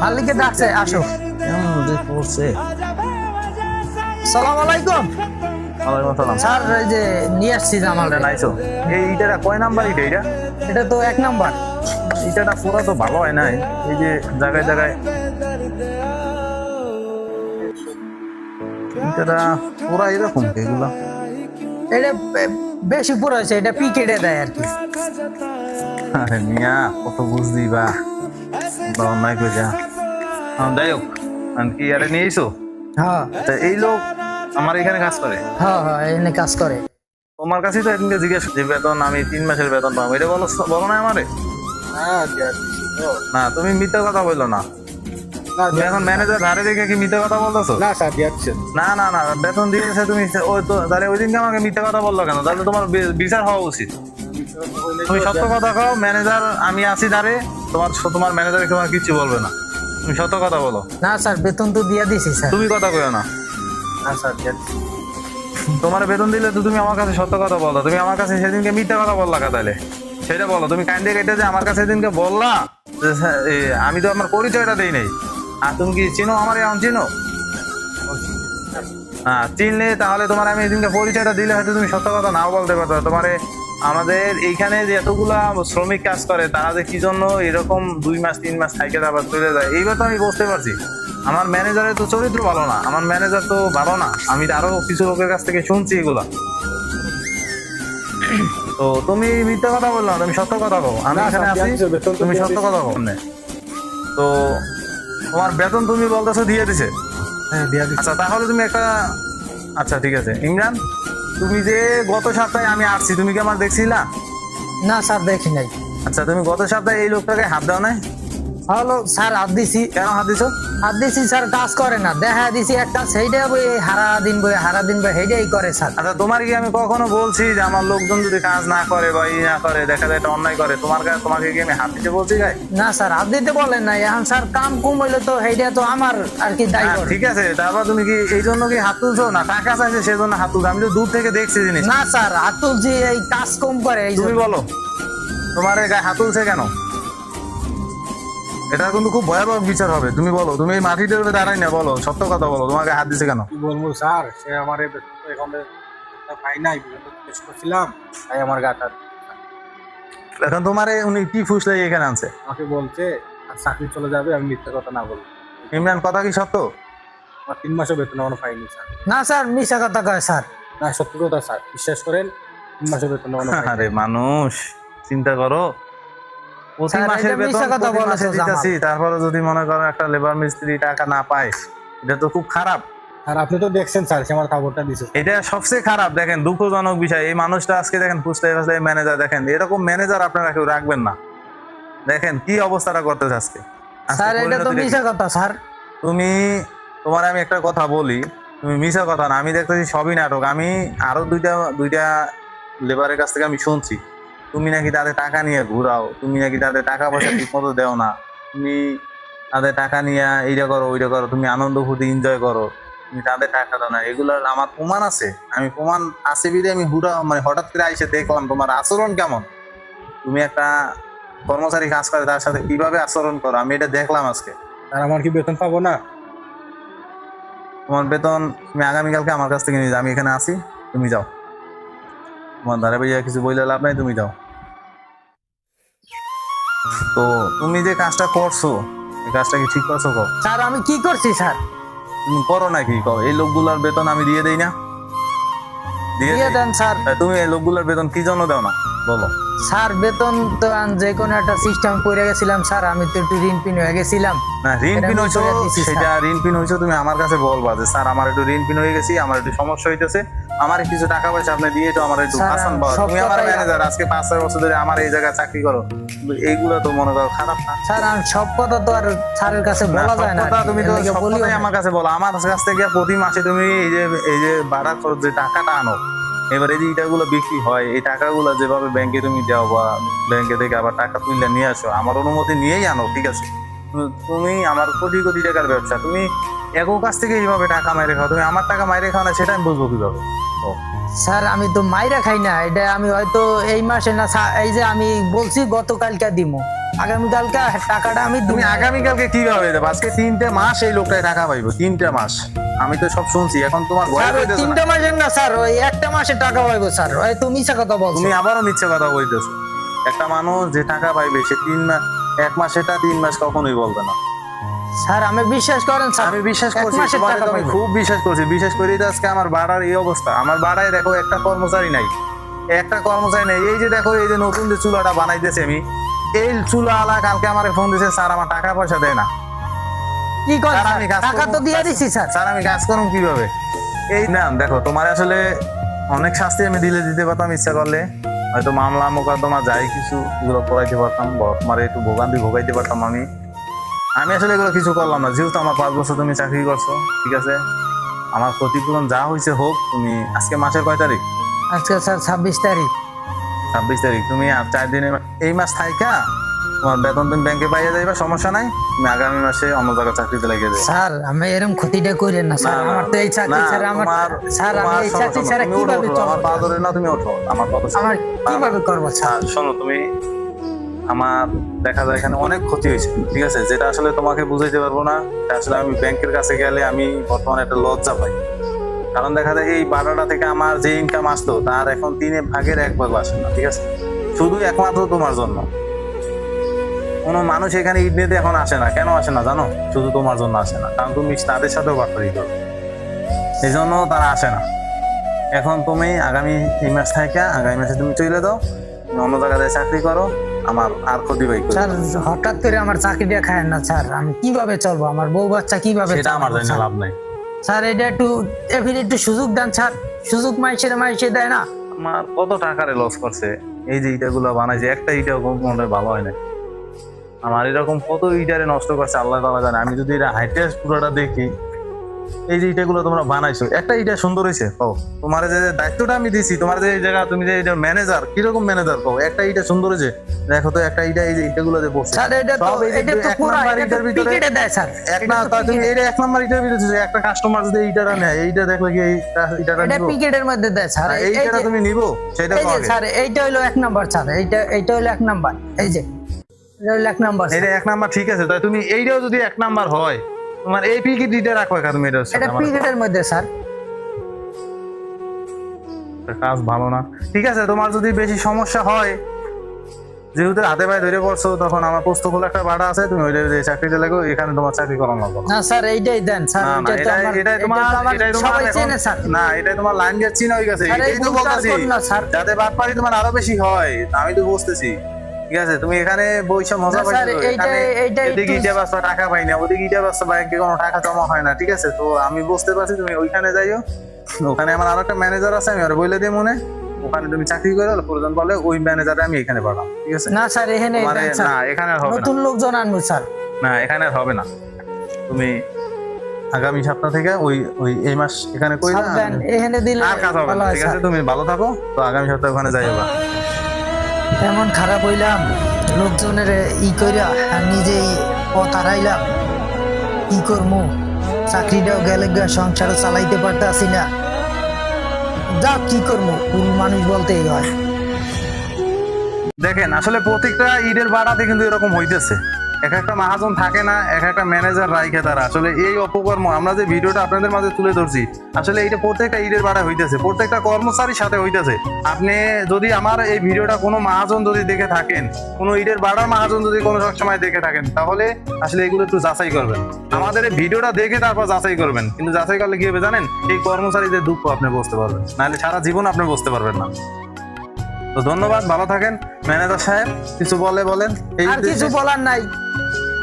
মালিককে ডাকছে, আসো। পড়ছে। সালাম আলাইকুম ওয়ালাইকুম আসসালাম। স্যার, এই যে নিয়ে আসছি জামালটা। নাইছো এই ইটাটা কয় নাম্বার এটা? এটা তো 1 নাম্বার। ইটাটা পুরো তো ভালো হয় নাই, এই যে জায়গায় জায়গায় ইটাটা পুরা এরকম এগুলা। এটা বেশি পুরো হয়েছে, এটা পিকেটে দেয় আর কি। আরে মিয়া কত বুঝদি বা অন্যায় করে যা। যাই হোক, কি আরে নিয়ে এসো? হ্যাঁ তা এই লোক আমার এখানে কাজ করে, হ্যাঁ হ্যাঁ, এনে কাজ করে। তোমার কাছেই তো একদিনকে জিজ্ঞেস যে বেতন আমি 3 মাসের বেতন পাবো, এটা বলো বলো না আমারে। না তুমি মিথ্যা কথা বললো না, তুমি এখন ম্যানেজার ধারে দেখে কি মিথ্যা কথা বলতেছো? না স্যার দিয়েছে। না না না, বেতন দিয়েছে তুমি, ওই তো তাহলে ওই দিনকে আমাকে মিথ্যা কথা বললো কেন? তাহলে তোমার বিচার হওয়া উচিত। তুমি সত্য কথা কও, ম্যানেজার আমি আছি ধারে, তোমার ম্যানেজার তোমার কিছু বলবে না, তুমি সত্য কথা বলো। না স্যার, বেতন তো দিয়ে দিছি স্যার। তুমি কথা কইও না। না স্যার দিয়েছে। তোমার বেতন দিলে তো তুমি আমার কাছে সত্য কথা বলো, তুমি আমার কাছে সেদিনকে মিথ্যা কথা বললা কা? তাহলে সেটা বলো, তুমি কাইন্ডে কেটে যে আমার কাছে সেদিনকে বললা যে আমি তো আমার পরিচয়টা দেই নাই, আর তুমি কি চিনো আমার এখন চিনো? হ্যাঁ চিনলে তাহলে তোমার আমি এদিনকে পরিচয়টা দিলে হয়তো তুমি সত্য কথা নাও বলতে পারতো। তোমারে আমাদের এইখানে যে এতগুলা শ্রমিক কাজ করে তারা যে কি জন্য এরকম 2 মাস 3 মাস থাইকে আবার চলে যায়, এইবার তো আমি বুঝতে পারছি। আমার ম্যানেজারের তো চরিত্র ভালো না, আমার ম্যানেজার তো ভালো না, আমি আরো কিছু লোকের কাছ থেকে শুনছি এগুলা। তো তুমি মিথ্যা কথা বললো না, তুমি সত্য কথা কও, আমি না, এখানে স্যার, আছি, দিয়েছে, বেতন তো তুমি দিয়ে সত্য দিছে। কথা কও। তো তোমার বেতন তুমি বলতেছো দিয়ে দিছে? হ্যাঁ দিয়ে দিচ্ছে। আচ্ছা তাহলে তুমি একটা, আচ্ছা ঠিক আছে ইমরান, তুমি যে গত সপ্তাহে আমি আসছি তুমি কি আমার দেখছিলা? না স্যার, দেখি নাই। আচ্ছা তুমি গত সপ্তাহে এই লোকটাকে হাত দাও নাই? হ্যালো স্যার, হাত দিছি। কেন হাত দিছো? হাত দিছি স্যার, কাজ করে না। দেখা দিছি একটা, সেইটা বই হারা দিন সেইটাই করে স্যার। আচ্ছা তোমার কি আমি কখনো বলছি যে আমার লোকজন যদি কাজ না করে বা ই না করে, দেখা যায় এটা অন্যায় করে, তোমাকে কি আমি হাত দিতে বলছি গাই? না স্যার, হাত দিতে বলেন না। এখন স্যার কাম কম হইলে তো সেইটা তো আমার আর কি দায়ী। ঠিক আছে, তারপর তুমি কি এই জন্য কি হাত তুলছো? না টাকা চাইছে সেজন্য হাত তুলছো? আমি তো দূর থেকে দেখছি জিনিস। না স্যার, হাত তুলছি, এই কাজ কম করে এই তুমি জন্য। বলো তোমার এই গায়ে হাত তুলছে কেন? এটা কিন্তু খুব ভয়াবহ বিচার হবে। তুমি বলো, তুমি এই মাটিতে দাঁড়াই না, বলো সত্য কথা বলো, তোমাকে হাত দিছে কেন? কি বলবো স্যার, সে আমার এই বেতন তো এখন পাই নাই, বেতন শেষ করছিলাম, তাই আমার গাটা এখন তোমার উনি কি ফুস লাগে এখানে আনছে? আমাকে বলছে আর চাকরি চলে যাবে, আমি মিথ্যা কথা না বলবো। ইমরান কথা কি সত্য? আমার 3 মাসের বেতন এখনো পাইনি স্যার। না স্যার, মিশা কথা কয় স্যার। না সত্যি কথা স্যার, বিশ্বাস করেন, 3 মাসের বেতন এখনো পাইনি। আরে মানুষ চিন্তা করো, প্রতি স্যার, মাসের এটা বেতন মিথ্যা কথা প্রতি মাসে বলেছো, দিতেছি, তারপরে যদি মনে করো একটা লেবার মিস্ত্রি টাকা না পায়, এটা তো খুব খারাপ। আর আপনি তো দেখছেন স্যার, সে আমার খবরটা দিছে। এটা সবচেয়ে খারাপ। দেখেন দুঃখজনক বিষয়, এই মানুষটা আজকে দেখেন ফুসলাই ফুসলাই ম্যানেজার, দেখেন এরকম ম্যানেজার আপনারা কেউ রাখবেন না। দেখেন কি অবস্থাটা করতেছে আজকে। স্যার, এটা তো মিশা কথা স্যার। তুমি, তোমার আমি একটা কথা বলি, তুমি মিছা কথা না, আমি দেখতেছি সবই নাটক। আমি আরো দুইটা লেবারের কাছ থেকে আমি শুনছি তুমি নাকি তাদের টাকা নিয়ে ঘুরাও, তুমি নাকি তাদের টাকা পয়সা ঠিক মতো দেও না, তুমি তাদের টাকা নিয়ে এইটা করো ওইটা করো, তুমি আনন্দ ফুর্তি এনজয় করো, তুমি তাদের টাকা দাও না। এগুলোর আমার প্রমাণ আছে, আমি প্রমাণ আছে বিধে আমি মানে হঠাৎ করে আইসে দেখলাম তোমার আচরণ কেমন। তুমি একটা কর্মচারী কাজ করে তার সাথে কিভাবে আচরণ করো, আমি এটা দেখলাম আজকে। আর আমার কি বেতন পাবো না? তোমার বেতন তুমি আগামীকালকে আমার কাছ থেকে নিয়ে যাও, আমি এখানে আসি, তুমি যাও, তোমার ধারে ভাইয়া কিছু বইলে লাভ নাই, তুমি যাও। তো তুমি যে কাজটা করছো এই কাজটা কি ঠিক করছো? কও স্যার, আমি কি করছি স্যার? তুমি করো না কি? কও এই লোকগুলার বেতন আমি দিয়ে দেই না? দিয়ে দিয়ে দেই। দেন স্যার। তুমি এই লোকগুলার বেতন কি জন্য দাও না বলো? স্যার, বেতন তো যে কোনো একটা সিস্টেম করে গেছিলাম স্যার, আমি তো একটু ঋণ পিন হয়ে গেছিলাম। না ঋণ এটা পিন আমি হয়েছো, করে দিছি, স্যার। সেটা ঋণ পিন হয়েছো তুমি আমার কাছে বলবা যে স্যার আমার একটু ঋণ পিন হয়ে গেছি, আমার একটু সমস্যা হইতেছে, আমার কিছু টাকা পয়সা আপনি দিয়ে তো আমার একটু স্যার, ভাষণ আমি পাওয়া। সব তুমি আমার কথাই- ম্যানেজার, আজকে 5-6 বছর ধরে আমার এই জায়গায় চাকরি করো, কিন্তু এইগুলো তো মনে করো খারাপ না? স্যার, আমি সব কথা তো আর স্যারের কাছে না, বলা সব যায় না। কথা তুমি তো এর লেগে সব বলিও কথাই না। আমার কাছে বলো। আমার কাছ থেকে প্রতি মাসে তুমি এই যে ভাড়া খরচ যে টাকাটা আনো, এবার এই যে ইটাগুলো বিক্রি হয়, এই টাকাগুলো যেভাবে ব্যাংকে তুমি দাও বা ব্যাংকে থেকে আবার টাকা তুলে নিয়ে আসো, আমার অনুমতি নিয়েই আনো, ঠিক আছে? তুমি আমার কোটি কোটি টাকার ব্যবসা, তুমি একক কাছ থেকে এইভাবে টাকা মাইরে খাও, তুমি আমার টাকা মাইরে খাও না, সেটা আমি বুঝবো কিভাবে? ও, স্যার, আমি তো মাইরা খাই না, এটা আমি হয়তো এই মাসে না এই যে আমি বলছি গতকালকে দিমু, আগামীকালকে টাকাটা আমি তুমি আগামীকালকে কিভাবে দেবে? আজকে 3টে মাস এই লোকটাই টাকা পাইবো, 3টে মাস। আমি তো সব শুনছি, এখন তোমার ভয় স্যার ওই হইতেছে না? 3টা মাসের না স্যার, ওই 1টা মাসে টাকা পাইবো স্যার। ওই তুমি মিছা কথা বলছো। তুমি আবারও মিথ্যে কথা বলতেছো। একটা মানুষ যে টাকা পাইবে সে 3 মাস, 1 মাস সেটা 3 মাস কখনোই বলবে না। স্যার আমি বিশ্বাস করেন স্যার, আমি বিশ্বাস 1 করছি, মাসের তোমাকে টাকা তো আমি পাইবো। খুব বিশ্বাস করছি। বিশেষ করে তো আজকে আমার বাড়ার এই অবস্থা। আমার বাড়ায় দেখো একটা কর্মচারী নাই, একটা কর্মচারী নাই। এই যে দেখো, এই যে নতুন যে চুলাটা বানাইতেছে আমি, এই চুলাওয়ালা কালকে আমার ফোন দিয়েছে, স্যার আমার টাকা পয়সা দেয় না। কি করেন স্যার, স্যার? আমি কাজ টাকা করবো, তো দিয়ে দিছি স্যার। স্যার আমি কাজ করুন কিভাবে? এই না দেখো, তোমার আসলে অনেক শাস্তি আমি দিতে পারতাম ইচ্ছা করলে। হয়তো মামলা মোকদ্দমা যাই কিছু এগুলো করাইতে পারতাম, তোমার একটু ভোগান্তি ভোগাইতে পারতাম। আমি আসলে এগুলো কিছু করলাম না। যেহেতু আমার 5 বছর তুমি চাকরি করছো, ঠিক আছে, আমার ক্ষতিপূরণ যা হয়েছে হোক। তুমি আজকে মাসের কয় তারিখ? আজকে স্যার 26 তারিখ। 26 তারিখ। তুমি আর 4 দিনের এই মাস থাইকা তোমার বেতন তুমি ব্যাংকে পাইয়ে যাইবা, সমস্যা নাই। তুমি আগামী মাসে অন্য জায়গায় চাকরিতে লেগে যাবে। স্যার আমি এরকম ক্ষতিটা করেন না স্যার। আমার তো এই চাকরি স্যার, আমার স্যার আমি এই চাকরি ছাড়া কিভাবে চলবো? আমার পা ধরে না, তুমি ওঠো। আমার কথা শোনো। আমার কিভাবে করবো স্যার? শোনো, তুমি আমার দেখা যায় এখানে অনেক ক্ষতি হয়েছে, ঠিক আছে, যেটা আসলে তোমাকে বুঝাইতে পারবো না। এটা আসলে আমি ব্যাংকের কাছে গেলে আমি বর্তমানে একটা লজ্জা পাই। কারণ দেখা যায় এই বারোটা থেকে আমার যে ইনকাম আসতো তার এখন 1/3 আসে না, ঠিক আছে, শুধু একমাত্র তোমার জন্য। কোনো মানুষ এখানে ঈদ নিতে এখন আসে না। কেন আসে না জানো? শুধু তোমার জন্য আসে না, কারণ তুমি তাদের সাথেও বাটপারি করো, এই জন্য তারা আসে না। এখন তুমি এই মাস থেকে আগামী মাসে তুমি চলে দাও, তুমি অন্য জায়গায় চাকরি করো, আমার আর ক্ষতি পাই। স্যার হঠাৎ করে আমার চাকরিটা খায় না স্যার, আমি কিভাবে চলবো? আমার বউ বাচ্চা কিভাবে সেটা আমার চালাবো জানি না, স্যার? লাভ নাই। স্যার এটা একটু সুযোগ দেন স্যার। সুযোগ মাইসে দেয় না। আমার কত টাকারে লস করছে এই যে ইটাগুলো বানাইছে, একটা ইটাও মনে হয় ভালো হয় না। আমার এরকম কত ইটারে নষ্ট করছে আল্লাহ তাআলা জানে। আমি যদি এটা হাইটেস্ট পুরোটা দেখি, এই যে ইটাগুলো তোমরা বানাইছো, একটা ইটা সুন্দর হয়েছে কও? তোমার যে দায়িত্বটা আমি দিছি, তোমার যে এই জায়গা তুমি যে এটা ম্যানেজার, কিরকম ম্যানেজার কও? একটা ইটা সুন্দর হয়েছে, দেখো তো একটা ইটা, এই যে ইটাগুলো যে পড়ছে স্যার এটা তো সব এই যে এটা তো এক পুরো নাম্বার এটা ইটার ভিতরে পিকেটে দেয় স্যার। এক না, তা তুমি এইটা 1 নাম্বার ইটার ভিতরে একটা কাস্টমার যদি এইটাটা নেয়, এইটা দেখলে কি ইটাটা এটা নিবো? পিকেটের মধ্যে দেয় স্যার। এই এইটা যে তুমি নিবো? সেটা এই যে স্যার এইটা হলো 1 নাম্বার স্যার। এইটা হলো 1 নাম্বার। এই যে এটা হলো 1 নাম্বার। এটা 1 নাম্বার, ঠিক আছে। তাই তুমি এইটাও যদি 1 নাম্বার হয়, তোমার এই পিকেট ইটা রাখো একা তুমি। এটা পিকেটের মধ্যে স্যার। কাজ ভালো না, ঠিক আছে। তোমার যদি বেশি সমস্যা হয়, যেহেতু হাতে পায়ে ধরে পড়ছো, তখন আমার পোস্ত খোলা একটা ভাড়া আছে, তুমি ওইটা যে চাকরিতে লাগো, এখানে তোমার চাকরি করানো লাগবে না স্যার এইটাই দেন স্যার। না, না, এটাই তোমার সবাই এখন- চেনে স্যার। না, এটাই তোমার লাইন যাচ্ছি না হয়ে গেছে। আরে এটাই তো ভুলটা আর বলতেছি, করো না স্যার। যাতে বাটপারি তোমার আরো বেশি হয়, আমি তো বুঝতেছি, ঠিক আছে। তুমি এখানে বইসা মজা না স্যার, পাইছো, এইটাই এদিকে ইটা বাস্তা টাকা পাই না, ওদিকে ইটা বাস্তা ব্যাংকে কোনো টাকা জমা হয় না, ঠিক আছে। তো আমি বুঝতে পারছি, তুমি ওইখানে যাইও। ওখানে আমার আরো একটা ম্যানেজার আছে, আমি আর বলে দিই মনে, ওখানে তুমি চাকরি করে প্রয়োজন বলে ওই ম্যানেজারে আমি এখানে পাঠাম, ঠিক আছে। না স্যার এখানে তোমারে দেন স্যার। না, এখানে আর হবে না, নতুন লোকজন আনবো স্যার। না এখানে আর হবে না। তুমি আগামী সপ্তাহ থেকে ওই ওই এই মাস এখানে কইরা স্যার দেন, এখানে দিলে আর কাজ হবে ভালো না, হয় ঠিক স্যার। আছে। তুমি ভালো থাকো, তো আগামী সপ্তাহে ওখানে যাইবা। এমন খারাপ হইলাম, লোকজনের কইরা আর নিজেই পথ হারাইলাম। কি করবো? চাকরিটাও গেলে গা, সংসারও চালাইতে পারতাছি না। যা কি করবো, পুরুষ মানুষ বলতেই হয়। দেখেন আসলে প্রত্যেকটা ঈদের বাড়াতে কিন্তু এরকম হইতেছে। এক একটা মহাজন থাকে না, এক একটা ম্যানেজার রাইখে তারা। আসলে এই অপকর্ম আমরা যে ভিডিওটা আপনাদের মাঝে তুলে ধরছি, আসলে এইটা প্রত্যেকটা ঈদের বাড়া হইতেছে, প্রত্যেকটা কর্মচারীর সাথে হইতেছে। আপনি যদি আমার এই ভিডিওটা কোনো মহাজন যদি দেখে থাকেন, কোনো ঈদের বাড়ার মহাজন যদি কোনো সময় দেখে থাকেন, তাহলে আসলে এগুলো একটু যাচাই করবেন। আমাদের এই ভিডিওটা দেখে তারপর যাচাই করবেন। কিন্তু যাচাই করলে কি হবে জানেন? এই কর্মচারীদের দুঃখ আপনি বুঝতে পারবেন, নাহলে সারা জীবন আপনি বুঝতে পারবেন না। তো ধন্যবাদ, ভালো থাকেন। ম্যানেজার সাহেব কিছু বলেন। এই আর কিছু বলার নাই।